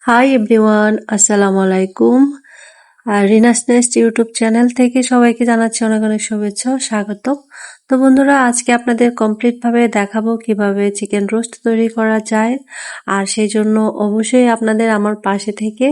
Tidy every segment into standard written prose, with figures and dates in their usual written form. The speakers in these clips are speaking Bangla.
হাই এভরিওয়ান, আসসালামু আলাইকুম। রিনাস নেস্ট ইউটিউব চ্যানেল থেকে সবাইকে জানাচ্ছি অনেক অনেক শুভেচ্ছা ও স্বাগত। তো বন্ধুরা, আজকে আপনাদের কমপ্লিট ভাবে দেখাবো কিভাবে চিকেন রোস্ট তৈরি করা যায়। আর সেই জন্য অবশ্যই আপনাদের আমার পাশে থেকে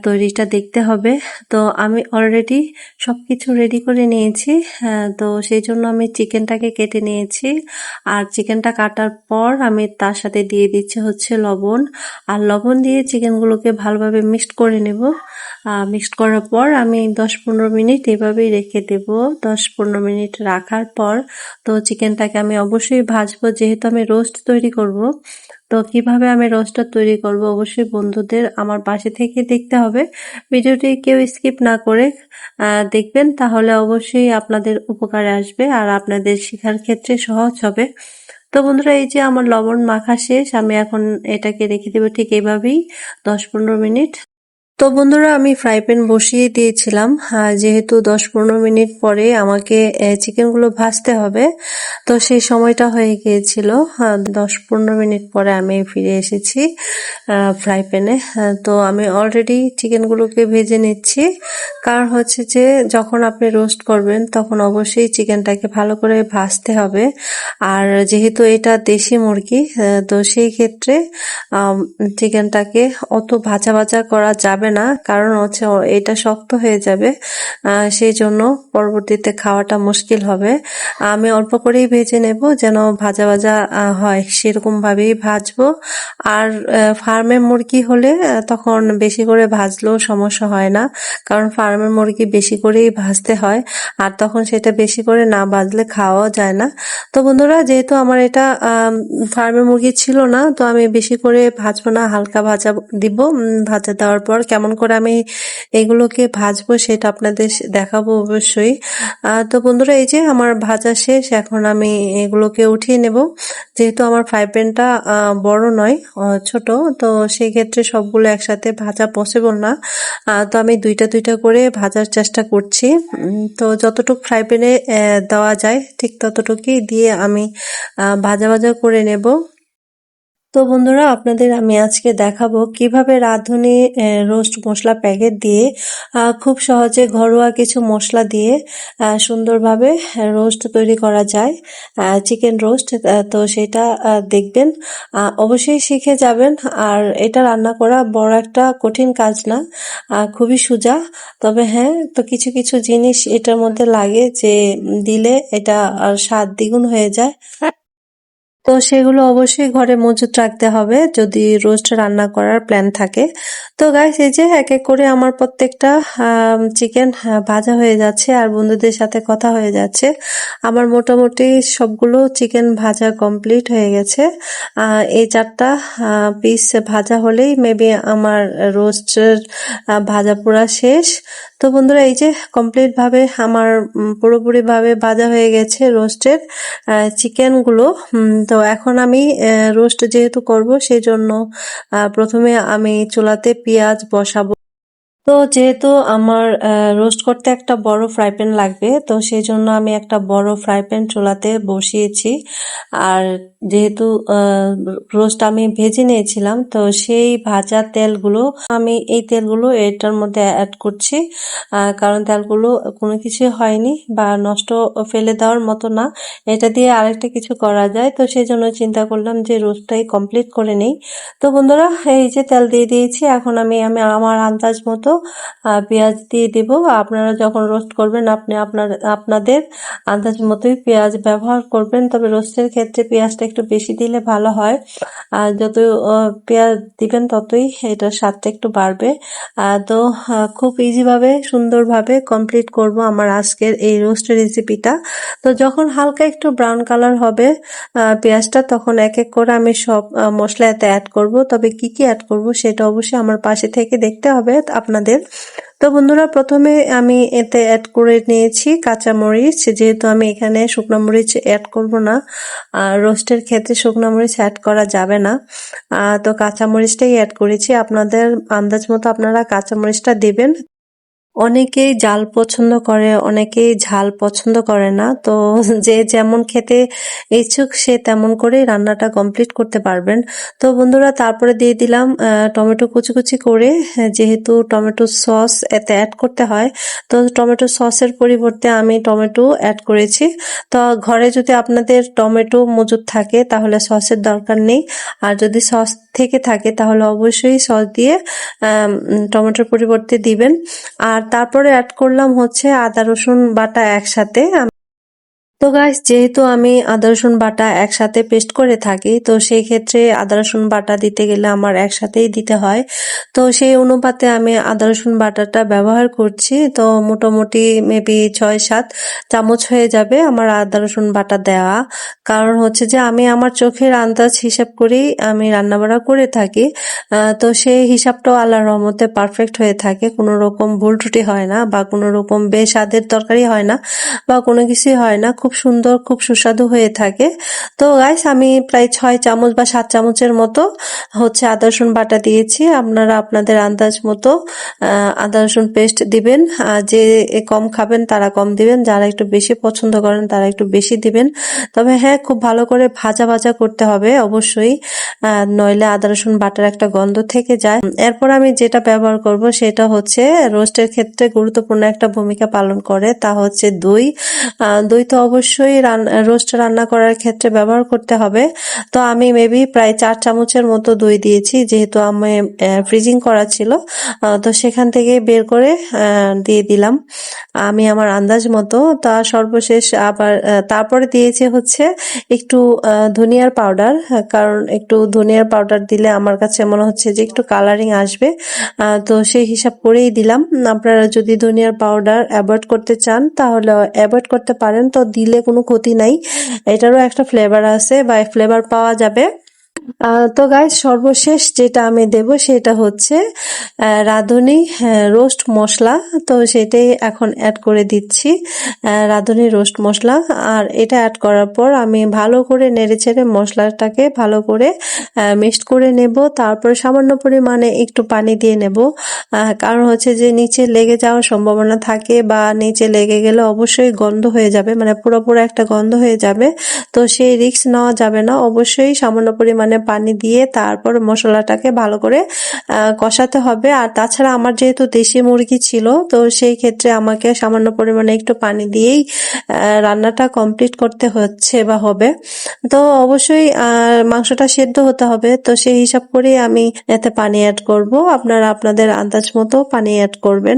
তৈরিটা দেখতে হবে। তো আমি অলরেডি সবকিছু রেডি করে নিয়েছি। তো সেই জন্য আমি চিকেনটাকে কেটে নিয়েছি। আর চিকেনটা কাটার পর আমি তার সাথে দিয়ে দিচ্ছি হচ্ছে লবণ। আর লবণ দিয়ে চিকেনগুলোকে ভালোভাবে মিক্সড করে নেব। মিক্সড করার পর আমি 10-15 মিনিট এভাবেই রেখে দেব। 10-15 মিনিট রাখার পর তো চিকেনটাকে আমি অবশ্যই ভাজবো, যেহেতু আমি রোস্ট তৈরি করব। তো কিভাবে আমি রোস্টটা তৈরি করব অবশ্যই বন্ধুদের আমার পাশে থেকে দেখতে হবে। ভিডিওটি কেউ স্কিপ না করে দেখবেন, তাহলে অবশ্যই আপনাদের উপকারে আসবে আর আপনাদের শেখার ক্ষেত্রে সহজ হবে। তো বন্ধুরা, এই যে আমার লবণ মাখা শেষ, আমি এখন এটাকে রেখে দেবো ঠিক এইভাবেই 10-15 মিনিট। তো বন্ধুরা, আমি ফ্রাই প্যান বসিয়ে দিয়েছিলাম। যেহেতু 10-15 মিনিট পরে আমাকে চিকেনগুলো ভাজতে হবে, তো সেই সময়টা হয়ে গিয়েছিল। 10-15 মিনিট পরে আমি ফিরে এসেছি ফ্রাই প্যানে। তো আমি অলরেডি চিকেনগুলোকে ভেজে নিচ্ছি। কারণ হচ্ছে যে যখন আপনি রোস্ট করবেন তখন অবশ্যই চিকেনটাকে ভালো করে ভাজতে হবে। আর যেহেতু এটা দেশি মুরগি, তো সেই ক্ষেত্রে চিকেনটাকে অত ভাজা ভাজা করা যাবে না, কারণ হচ্ছে এটা শক্ত হয়ে যাবে। সেই জন্য পরবর্তীতে খাওয়াটা মুশকিল হবে। আমি অল্প করেই ভেজে নেব, যেন ভাজা ভাজা হয় সেরকম ভাবেই ভাজবো। আর ফার্মের মুরগি হলে তখন বেশি করে ভাজলেও সমস্যা হয় না, কারণ ফার্মের মুরগি বেশি করেই ভাজতে হয়। আর তখন সেটা বেশি করে না ভাজলে খাওয়াও যায় না। তো বন্ধুরা, যেহেতু আমার এটা ফার্মের মুরগি ছিল না, তো আমি বেশি করে ভাজবো না, হালকা ভাজা দিব। ভাজা দেওয়ার পর কেমন করে আমি এগুলোকে ভাজবো সেটা আপনাদের দেখাবো অবশ্যই। তো বন্ধুরা, এই যে আমার ভাজা শেষ, এখন আমি এগুলোকে উঠিয়ে নেব। যেহেতু আমার ফ্রাই প্যানটা বড় নয়, ছোট, তো সেই ক্ষেত্রে সবগুলো একসাথে ভাজা পসিবল না। তো আমি দুইটা দুইটা করে ভাজার চেষ্টা করছি। তো যতটুকু ফ্রাই প্যানে দেওয়া যায় ঠিক ততটুকুই দিয়ে আমি ভাজা ভাজা করে নেব। তো বন্ধুরা, আপনাদের আমি আজকে দেখাবো কিভাবে রাঁধুনি রোস্ট মশলা প্যাকেট দিয়ে খুব সহজে ঘরোয়া কিছু মশলা দিয়ে সুন্দরভাবে রোস্ট তৈরি করা যায়, চিকেন রোস্ট। তো সেটা দেখবেন, অবশ্যই শিখে যাবেন। আর এটা রান্না করা বড় একটা কঠিন কাজ না, খুবই সোজা। তবে হ্যাঁ, তো কিছু কিছু জিনিস এটার মধ্যে লাগে যে দিলে এটা স্বাদ দ্বিগুণ হয়ে যায়। তো সেগুলো অবশ্যই ঘরে মজুত রাখতে হবে যদি রোস্ট রান্না করার প্ল্যান থাকে। তো গাইস, এই যে এক এক করে আমার প্রত্যেকটা চিকেন ভাজা হয়ে যাচ্ছে আর বন্ধুদের সাথে কথা হয়ে যাচ্ছে। আমার মোটামুটি সবগুলো চিকেন ভাজা কমপ্লিট হয়ে গেছে। এই 4টা পিস ভাজা হলেই মেবি আমার রোস্টের ভাজা পুরা শেষ। তো বন্ধুরা, এই যে কমপ্লিট ভাবে আমার পুরোপুরি ভাবে ভাজা হয়ে গেছে রোস্টের চিকেনগুলো। তো এখন আমি রোস্ট যেহেতু করব, সেই জন্য প্রথমে আমি চুলাতে পেঁয়াজ বসাবো। তো যেহেতু আমার রোস্ট করতে একটা বড় ফ্রাই প্যান লাগবে, তো সেই জন্য আমি একটা বড় ফ্রাই প্যান চুলাতে বসিয়েছি। আর যেহেতু রোস্ট আমি ভেজে নিয়েছিলাম, তো সেই ভাজা তেলগুলো আমি এই তেলগুলো এটার মধ্যে অ্যাড করছি। কারণ তেলগুলো কোনো কিছু হয়নি বা নষ্ট ফেলে দেওয়ার মতো না, এটা দিয়ে আরেকটা কিছু করা যায়। তো সেই জন্য চিন্তা করলাম যে রোস্টটাই কমপ্লিট করে নেই। তো বন্ধুরা, এই যে তেল দিয়ে দিয়েছি, এখন আমি আমার আন্দাজ মতো পেঁয়াজ দিয়ে দিব। আপনারা যখন রোস্ট করবেন আপনি আপনাদের আন্দাজ মতোই পেঁয়াজ ব্যবহার করবেন, তবে রোস্টের ক্ষেত্রে পেঁয়াজটা একটু বেশি দিলে ভালো হয়। আর যত পেঁয়াজ দিবেন ততই এটার স্বাদটা একটু বাড়বে। তো খুব ইজিভাবে সুন্দরভাবে কমপ্লিট করব আমার আজকের এই রোস্ট রেসিপিটা। তো যখন হালকা একটু ব্রাউন কালার হবে পেঁয়াজটা, তখন এক এক করে আমি সব মশলা এতে অ্যাড করব। তবে কি কি অ্যাড করব সেটা অবশ্যই আমার পাশে থেকে দেখতে হবে আপনাদের। তো বন্ধুরা, প্রথমে আমি এতে অ্যাড করে নিয়েছি কাঁচামরিচ, যেহেতু আমি এখানে শুকনো মরিচ অ্যাড করব না। রোস্টের ক্ষেত্রে শুকনো মরিচ অ্যাড করা যাবে না। তো কাঁচামরিচটাই অ্যাড করেছি। আপনাদের আন্দাজ মতো আপনারা কাঁচামরিচটা দিবেন। অনেকেই জাল পছন্দ করে, অনেকেই ঝাল পছন্দ করে না। তো যে যেমন খেতে ইচ্ছুক সে তেমন করেই রান্নাটা কমপ্লিট করতে পারবেন। তো বন্ধুরা তারপরে দিয়ে দিলাম টমেটো কুচি কুচি করে, যেহেতু টমেটো সস এতে অ্যাড করতে হয় তো টমেটো সসের পরিবর্তে আমি টমেটো অ্যাড করেছি। তো ঘরে যদি আপনাদের টমেটো মজুদ থাকে তাহলে সসের দরকার নেই, আর যদি সস থেকে থাকে তাহলে অবশ্যই সস দিয়ে টমেটোর পরিবর্তে দিবেন। আর তারপরে অ্যাড করলাম হচ্ছে আদা রসুন বাটা একসাথে। তো গাইস, যেহেতু আমি আদা রসুন বাটা একসাথে পেস্ট করে থাকি তো সেই ক্ষেত্রে আদা রসুন বাটা দিতে গেলে আমার একসাথেই দিতে হয়। তো সেই অনুপাতে আমি আদা রসুন বাটাটা ব্যবহার করছি। তো মোটামুটি মেবি 6-7 চামচ হয়ে যাবে আমার আদা রসুন বাটা দেওয়া। কারণ হচ্ছে যে আমি আমার চোখের আন্দাজ হিসাব করেই আমি রান্নাবাড়া করে থাকি। তো সেই হিসাবটাও আল্লাহর রহমতে পারফেক্ট হয়ে থাকে, কোনো রকম ভুল ত্রুটি হয় না বা কোনো রকম বেস্বাদের তরকারি হয় না বা কোনো কিছুই হয় না, খুব সুন্দর খুব সুস্বাদু হয়ে থাকে। তো গাইস, আমি প্রায় 6 চামচ বা 7 চামচের মতো হচ্ছে আদা রসুন বাটা দিয়েছি। আপনারা আপনাদের আন্দাজ মতো আদা রসুন পেস্ট দিবেন। যে কম খাবেন তারা কম দিবেন, যারা একটু বেশি পছন্দ করেন তারা একটু বেশি দিবেন। তবে হ্যাঁ, খুব ভালো করে ভাজা ভাজা করতে হবে অবশ্যই, নইলে আদা রসুন বাটার একটা গন্ধ থেকে যায়। এরপর আমি যেটা ব্যবহার করব সেটা হচ্ছে রোস্টের ক্ষেত্রে গুরুত্বপূর্ণ একটা ভূমিকা পালন করে, তা হচ্ছে দই। দই তো অবশ্যই রোস্ট রান্না করার ক্ষেত্রে ব্যবহার করতে হবে। তো আমি মেবি প্রায় 4 চামচের মতো দই দিয়েছি, যেহেতু আমি ফ্রিজিং করা ছিল। তো সেখান থেকে বের করে দিয়ে দিলাম আমি আমার আন্দাজ মতো। তার সর্বশেষ আবার তারপরে দিয়েছি হচ্ছে একটু ধনিয়ার পাউডার, কারণ একটু ধনিয়ার পাউডার দিলে আমার কাছে মনে হচ্ছে যে একটু কালারিং আসবে। তো সেই হিসাব করেই দিলাম। আপনারা যদি ধনিয়ার পাউডার অ্যাভয়েড করতে চান তাহলে অ্যাভয়েড করতে পারেন, তো দিলে কোনো ক্ষতি নাই, এটারও একটা ফ্লেভার আছে বা ফ্লেভার পাওয়া যাবে। তো গাইস, সর্বশেষ যেটা আমি দেব সেটা হচ্ছে রাঁধুনি রোস্ট মশলা। তো সেটাই এখন অ্যাড করে দিচ্ছি, রাঁধুনি রোস্ট মশলা। আর এটা অ্যাড করার পর আমি ভালো করে নেড়েচেড়ে মশলাটাকে ভালো করে মিক্সড করে নেব। তারপর সামান্য পরিমাণে একটু পানি দিয়ে নেব, কারণ হচ্ছে যে নিচে লেগে যাওয়ার সম্ভাবনা থাকে বা নিচে লেগে গেলে অবশ্যই গন্ধ হয়ে যাবে, মানে পুরোপুরি একটা গন্ধ হয়ে যাবে। তো সেই রিস্ক নেওয়া যাবে না, অবশ্যই সামান্য পরিমাণে পানি দিয়ে তারপর মশলাটাকে ভালো করে কষাতে হবে। আর তাছাড়া আমার যেহেতু দেশি মুরগি ছিল তো সেই ক্ষেত্রে আমাকে সামান্য পরিমাণে একটু পানি দিয়েই রান্নাটা কমপ্লিট করতে হচ্ছে বা হবে। তো অবশ্যই মাংসটা সেদ্ধ হতে হবে, তো সেই হিসাব করেই আমি এতে পানি অ্যাড করব। আপনারা আপনাদের আন্দাজ মতো পানি অ্যাড করবেন।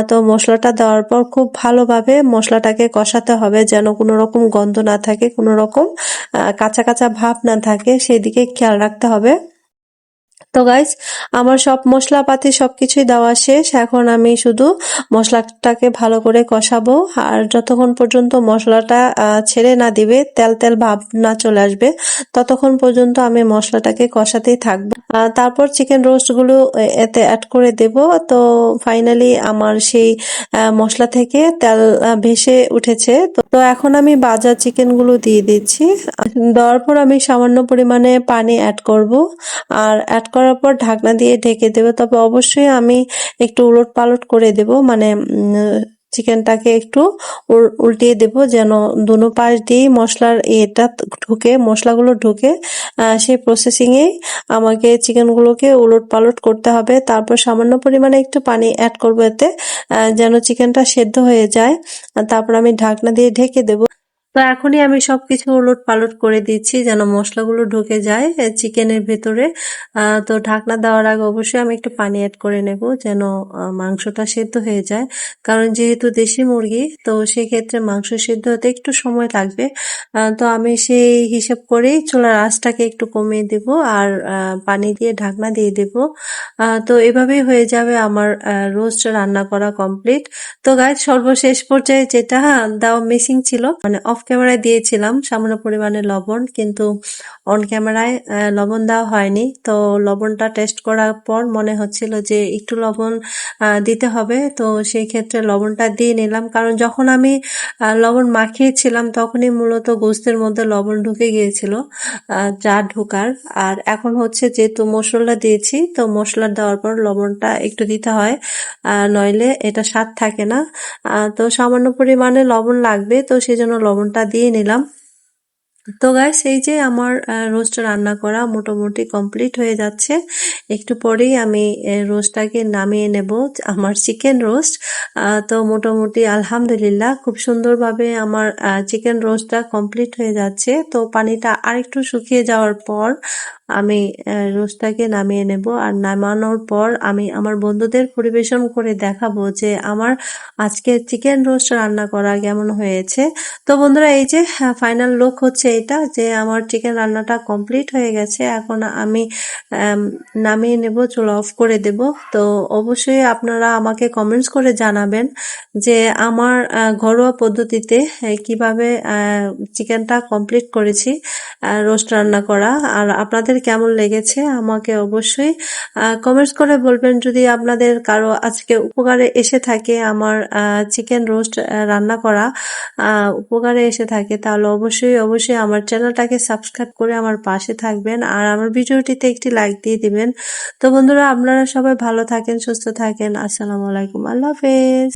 তো মশলাটা দেওয়ার পর খুব ভালোভাবে মশলাটাকে কষাতে হবে, যেন কোনো রকম গন্ধ না থাকে, কোনো রকম কাঁচা কাঁচা ভাব না থাকে, সেদিকে খেয়াল রাখতে হবে। তো গাইস, আমার সব মশলাপাতি সবকিছুই দেওয়া শেষ। এখন আমি শুধু মশলাটাকে ভালো করে কষাবো, আর যতক্ষণ পর্যন্ত মশলাটা ছেড়ে না দিবে, তেল তেল ভাব না চলে আসবে, ততক্ষণ পর্যন্ত আমি মশলাটাকে কষাতেই থাকবো। তারপর চিকেন রোস্ট গুলো এতে অ্যাড করে দেব। তো ফাইনালি আমার সেই মশলা থেকে তেল ভেসে উঠেছে। তো এখন আমি ভাজা চিকেন গুলো দিয়ে দিচ্ছি। দেওয়ার পর আমি সামান্য পরিমাণে পানি অ্যাড করব, আর অ্যাড করার পর ঢাকনা দিয়ে ঢেকে দেব। তবে অবশ্যই আমি একটু উলট পালট করে দেব, মানে চিকেনটাকে একটু উল্টিয়ে দেব, যেন দুনো পাশ দিয়েই মশলার এটা ঢুকে, মশলাগুলো ঢুকে। সেই প্রসেসিং এ আমাকে চিকেনগুলোকে উলট পালট করতে হবে। তারপর সামান্য পরিমাণে একটু পানি অ্যাড করবো এতে, যেন চিকেনটা সেদ্ধ হয়ে যায়। তারপর আমি ঢাকনা দিয়ে ঢেকে দেব। তো এখনই আমি সবকিছু উলট পালট করে দিচ্ছি যেন মশলাগুলো ঢুকে যায় চিকেনের ভেতরে। তো ঢাকনা দেওয়ার আগে অবশ্যই আমি একটু পানি অ্যাড করে নেব, যেন মাংসটা সেদ্ধ হয়ে যায়। কারণ যেহেতু দেশি মুরগি তো সেক্ষেত্রে মাংস সেদ্ধ হতে একটু সময় লাগবে। তো আমি সেই হিসেব করেই চুলার আঁচটাকে একটু কমিয়ে দেব, আর পানি দিয়ে ঢাকনা দিয়ে দেব। তো এভাবেই হয়ে যাবে আমার রোস্ট রান্না করা কমপ্লিট। তো গাইস, সর্বশেষ পর্যায়ে যেটা দেওয়া মিসিং ছিল, মানে অফ ক্যামেরায় দিয়েছিলাম সামান্য পরিমাণে লবণ, কিন্তু অন ক্যামেরায় লবণ দেওয়া হয়নি। তো লবণটা টেস্ট করার পর মনে হচ্ছিল যে একটু লবণ দিতে হবে, তো সেই ক্ষেত্রে লবণটা দিয়ে নিলাম। কারণ যখন আমি লবণ মাখিয়েছিলাম তখনই মূলত গোস্তের মধ্যে লবণ ঢুকে গিয়েছিল, যা ঢোকার। আর এখন হচ্ছে যেহেতু মশলা দিয়েছি, তো মশলা দেওয়ার পর লবণটা একটু দিতে হয়, নইলে এটা স্বাদ থাকে না। তো সামান্য পরিমাণে লবণ লাগবে, তো সেই জন্য লবণটা দিয়ে নিলাম। তো গাইস, এই যে আমার রোস্ট রান্না করা মোটামুটি কমপ্লিট হয়ে যাচ্ছে। একটু পরেই আমি রোস্টটাকে নামিয়ে নেব, আমার চিকেন রোস্ট। তো মোটামুটি আলহামদুলিল্লাহ খুব সুন্দরভাবে আমার চিকেন রোস্টটা কমপ্লিট হয়ে যাচ্ছে। তো পানিটা আরেকটু শুকিয়ে যাওয়ার পর আমি রোস্টটাকে নামিয়ে নেব। আর নামানোর পর আমি আমার বন্ধুদের পরিবেশন করে দেখাবো যে আমার আজকে চিকেন রোস্ট রান্না করা কেমন হয়েছে। তো বন্ধুরা, এই যে ফাইনাল লুক হচ্ছে এটা, যে আমার চিকেন রান্নাটা কমপ্লিট হয়ে গেছে। এখন আমি নামিয়ে নেব, চুলা অফ করে দেব। তো অবশ্যই আপনারা আমাকে কমেন্টস করে জানাবেন যে আমার ঘরোয়া পদ্ধতিতে কিভাবে চিকেনটা কমপ্লিট করেছি রোস্ট রান্না করা, আর আপনাদের কেমন লেগেছে আমাকে অবশ্যই কমেন্টস করে বলবেন। যদি আপনাদের কারো আজকে উপকারে এসে থাকে আমার চিকেন রোস্ট রান্না করা উপকারে এসে থাকে, তাহলে অবশ্যই আমার চ্যানেলটাকে সাবস্ক্রাইব করে আমার পাশে থাকবেন, আর আমার ভিডিওটিতে একটি লাইক দিয়ে দিবেন। তো বন্ধুরা, আপনারা সবাই ভালো থাকেন, সুস্থ থাকেন। আসসালামু আলাইকুম, আল্লাহ হাফেজ।